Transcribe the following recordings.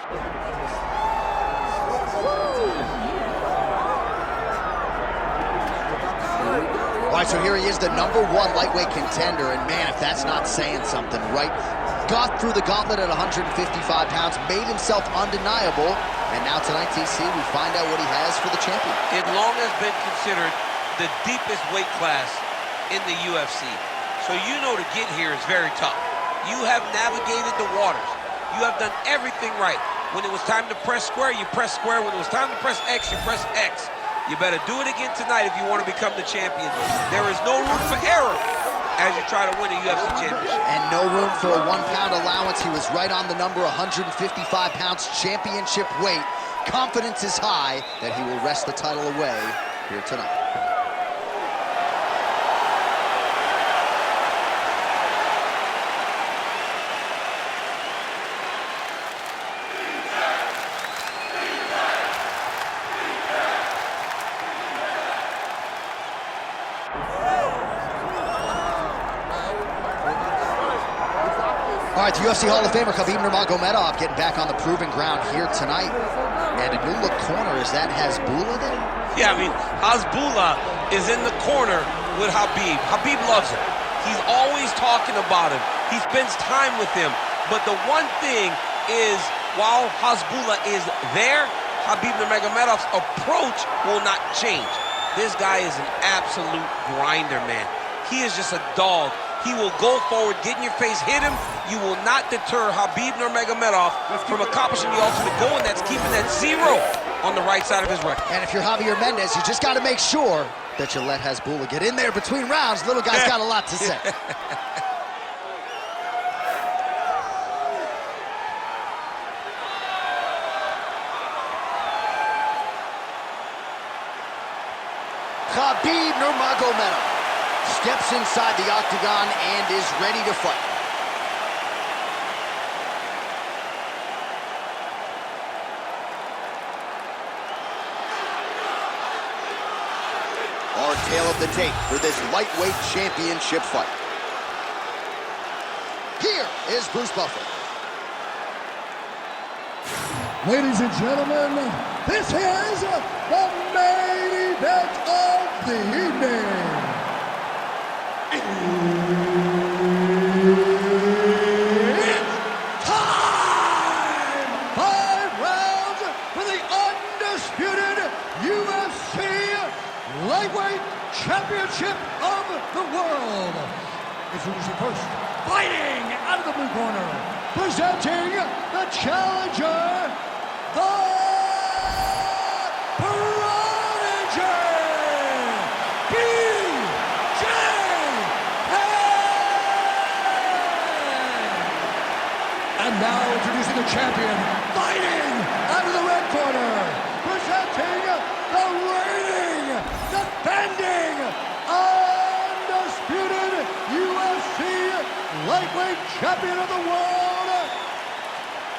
All right, so here he is, the #1 lightweight contender, and man, if that's not saying something, right? Got through the gauntlet at 155 pounds, made himself undeniable, and now tonight, TC, we find out what he has for the champion. It long has been considered the deepest weight class in the UFC. So you know to get here is very tough. You have navigated the waters. You have done everything right. When it was time to press square, you press square. When it was time to press X, you press X. You better do it again tonight if you want to become the champion. There is no room for error as you try to win a UFC championship. And no room for a 1 pound allowance. He was right on the number, 155 pounds, championship weight. Confidence is high that he will wrest the title away here tonight. All right, the UFC Hall of Famer Khabib Nurmagomedov getting back on the proving ground here tonight. And a new look corner, is that Hasbulla then? Yeah, I mean, Hasbulla is in the corner with Khabib. Khabib loves him. He's always talking about him. He spends time with him. But the one thing is, while Hasbulla is there, Khabib Nurmagomedov's approach will not change. This guy is an absolute grinder, man. He is just a dog. He will go forward, get in your face, hit him. You will not deter Khabib Nurmagomedov from accomplishing the ultimate goal, and that's keeping that 0 on the right side of his record. And if you're Javier Mendez, you just got to make sure that you let Hasbulla get in there between rounds. Little guy's got a lot to say. Khabib Nurmagomedov steps inside the octagon and is ready to fight. Our tale of the tape for this lightweight championship fight. Here is Bruce Buffer. Ladies and gentlemen, this is the main event of the evening. It's time! 5 rounds for the undisputed UFC Lightweight Championship of the World. Introducing first, fighting out of the blue corner, presenting the challenger, the Prodigy, BJ Penn! And now introducing the champion, fighting out of the red corner, presenting the reigning, defending, undisputed UFC Lightweight Champion of the World,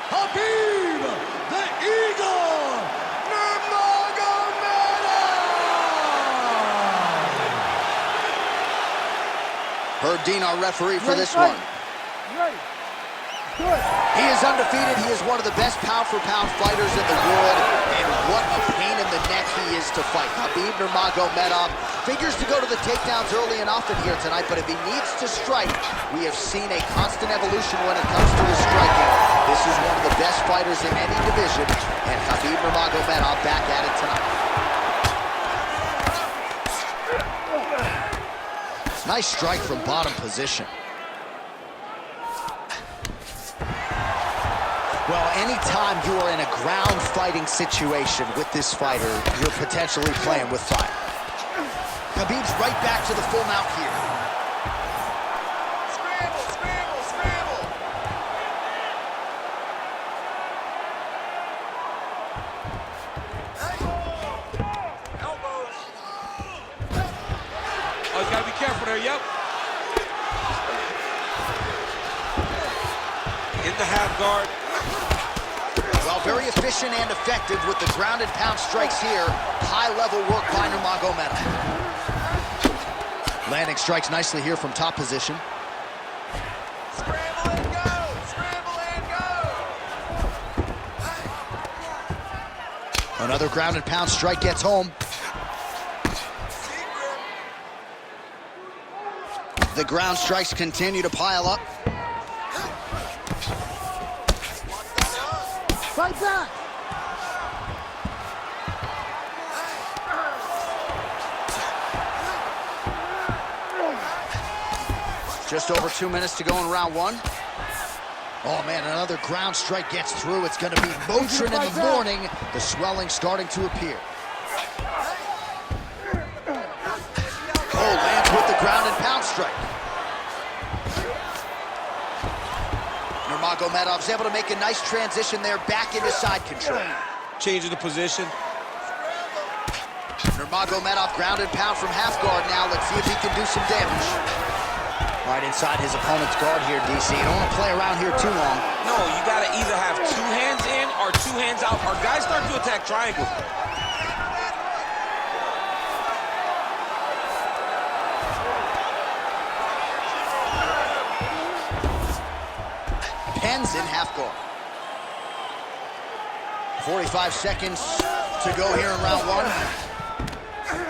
Khabib the Eagle Nurmagomedov! Herb Dean, our referee for this one. Ready. Good. He is undefeated. He is one of the best pound-for-pound fighters in the world, and what a pain in the neck he is to fight. Khabib Nurmagomedov figures to go to the takedowns early and often here tonight, but if he needs to strike, we have seen a constant evolution when it comes to his striking. This is one of the best fighters in any division, and Khabib Nurmagomedov back at it tonight. Nice strike from bottom position. Well, anytime you are in a ground fighting situation with this fighter, you're potentially playing with fire. Khabib's right back to the full mount here. Scramble, scramble, scramble. Elbows. Oh, he's got to be careful there, yep. In the half guard. Well, very efficient and effective with the ground and pound strikes here. High-level work by Nurmagomedov. Landing strikes nicely here from top position. Scramble and go! Scramble and go! Another ground and pound strike gets home. The ground strikes continue to pile up. Fight back! Just over 2 minutes to go in round one. Oh man, another ground strike gets through. It's gonna be Motrin in the morning. The swelling starting to appear. Oh, lands with the ground and pound strike. Nurmagomedov's able to make a nice transition there back into side control. Changing the position. Nurmagomedov ground and pound from half guard now. Let's see if he can do some damage. Right inside his opponent's guard here, DC. You don't want to play around here too long. No, you got to either have 2 hands in or 2 hands out. Our guys start to attack triangles. Penn's in half guard. 45 seconds to go here in round one.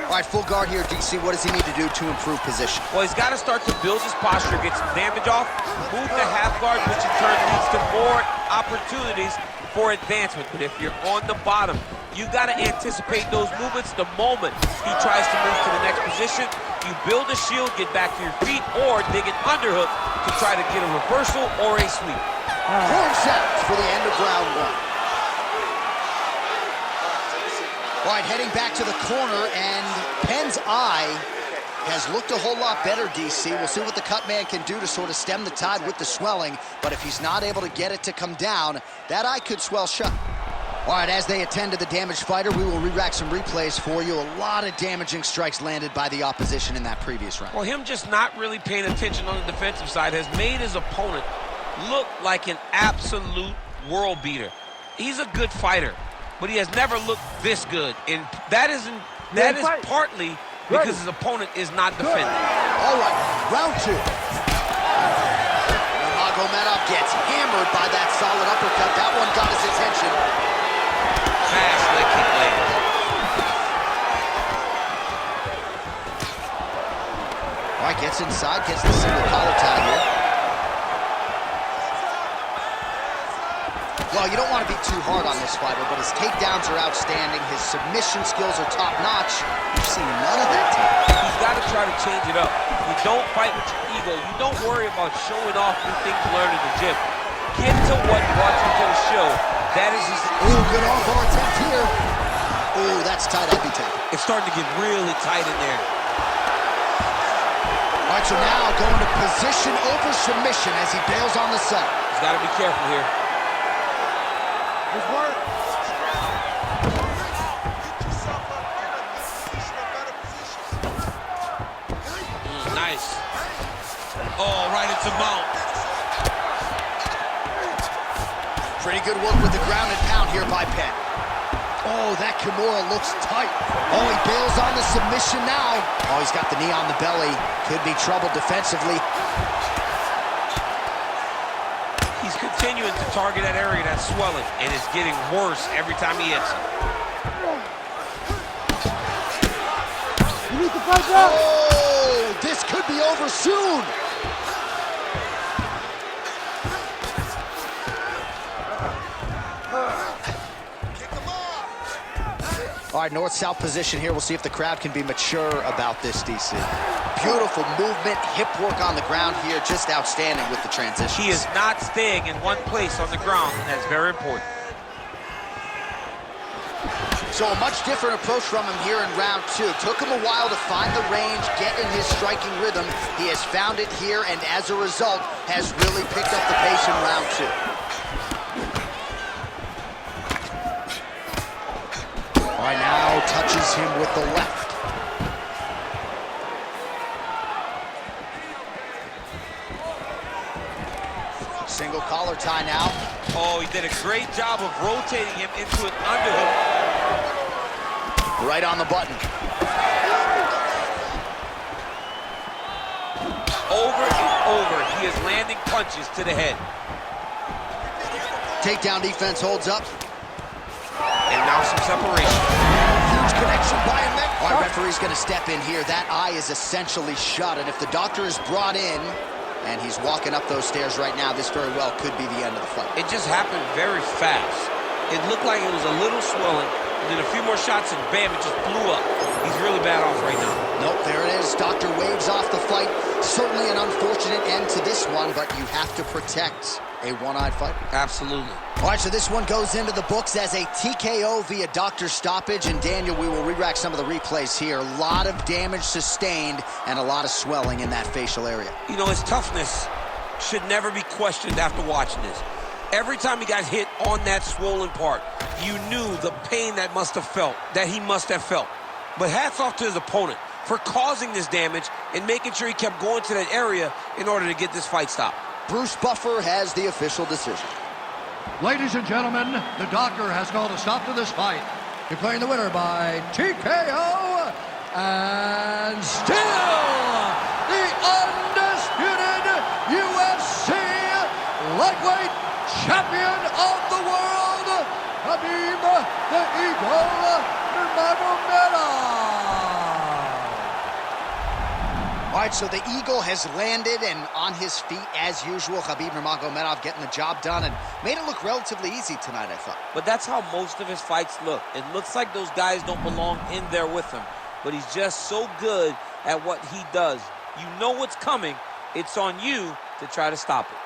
All right, full guard here, DC. What does he need to do to improve position? Well, he's got to start to build his posture, get some damage off, move to half guard, which in turn leads to more opportunities for advancement. But if you're on the bottom, you got to anticipate those movements the moment he tries to move to the next position. You build a shield, get back to your feet, or dig an underhook to try to get a reversal or a sweep. Horn sounds for the end of round one. All right, heading back to the corner, and Penn's eye has looked a whole lot better, DC. We'll see what the cut man can do to sort of stem the tide with the swelling, but if he's not able to get it to come down, that eye could swell shut. All right, as they attend to the damaged fighter, we will re-rack some replays for you. A lot of damaging strikes landed by the opposition in that previous round. Well, him just not really paying attention on the defensive side has made his opponent look like an absolute world beater. He's a good fighter, but he has never looked this good, and that is partly because his opponent is not defending. All right, round two. Nurmagomedov gets hammered by that solid uppercut. That one got his attention. Fast leg kick landed. All right, gets inside, gets the single collar tie here. Well, you don't want to be too hard on this fighter, but his takedowns are outstanding. His submission skills are top-notch. You've seen none of that today. He's got to try to change it up. You don't fight with your ego. You don't worry about showing off new things you learned in the gym. Get to what brought you to the show. That is his... Ooh, good armbar attempt here. Ooh, that's tight epitaph. It's starting to get really tight in there. All right, so now going to position over submission as he bails on the side. He's got to be careful here. Good work. Nice. Oh, right into mount. Pretty good work with the ground and pound here by Penn. Oh, that Kimura looks tight. Oh, he bails on the submission now. Oh, he's got the knee on the belly. Could be trouble defensively. He's continuing to target that area that's swelling, and it's getting worse every time he hits it. You need to fight back! Oh, this could be over soon. All right, north-south position here. We'll see if the crowd can be mature about this, DC. Beautiful movement, hip work on the ground here. Just outstanding with the transition. He is not staying in one place on the ground, and that's very important. So a much different approach from him here in round two. Took him a while to find the range, get in his striking rhythm. He has found it here, and as a result, has really picked up the pace in round two. All right, now touches him with the left. Single collar tie now. Oh, he did a great job of rotating him into an underhook. Right on the button. Over and over, he is landing punches to the head. Takedown defense holds up. And now some separation. Huge connection by him. Our referee's going to step in here. That eye is essentially shut, and if the doctor is brought in, and he's walking up those stairs right now, this very well could be the end of the fight. It just happened very fast. It looked like it was a little swelling, and then a few more shots, and bam, it just blew up. He's really bad off right now. Nope, there it is. Doctor waves off the fight. Certainly an unfortunate end to this one, but you have to protect a one-eyed fighter. Absolutely. All right, so this one goes into the books as a TKO via doctor stoppage. And Daniel, we will re-rack some of the replays here. A lot of damage sustained and a lot of swelling in that facial area. You know, his toughness should never be questioned after watching this. Every time he got hit on that swollen part, you knew the pain that he must have felt. But hats off to his opponent for causing this damage and making sure he kept going to that area in order to get this fight stopped. Bruce Buffer has the official decision. Ladies and gentlemen, the doctor has called a stop to this fight, declaring the winner by TKO, and still the undisputed UFC lightweight champion of the world, Khabib the Eagle Nurmagomedov. All right, so the Eagle has landed and on his feet as usual. Khabib Nurmagomedov getting the job done and made it look relatively easy tonight, I thought. But that's how most of his fights look. It looks like those guys don't belong in there with him. But he's just so good at what he does. You know what's coming. It's on you to try to stop it.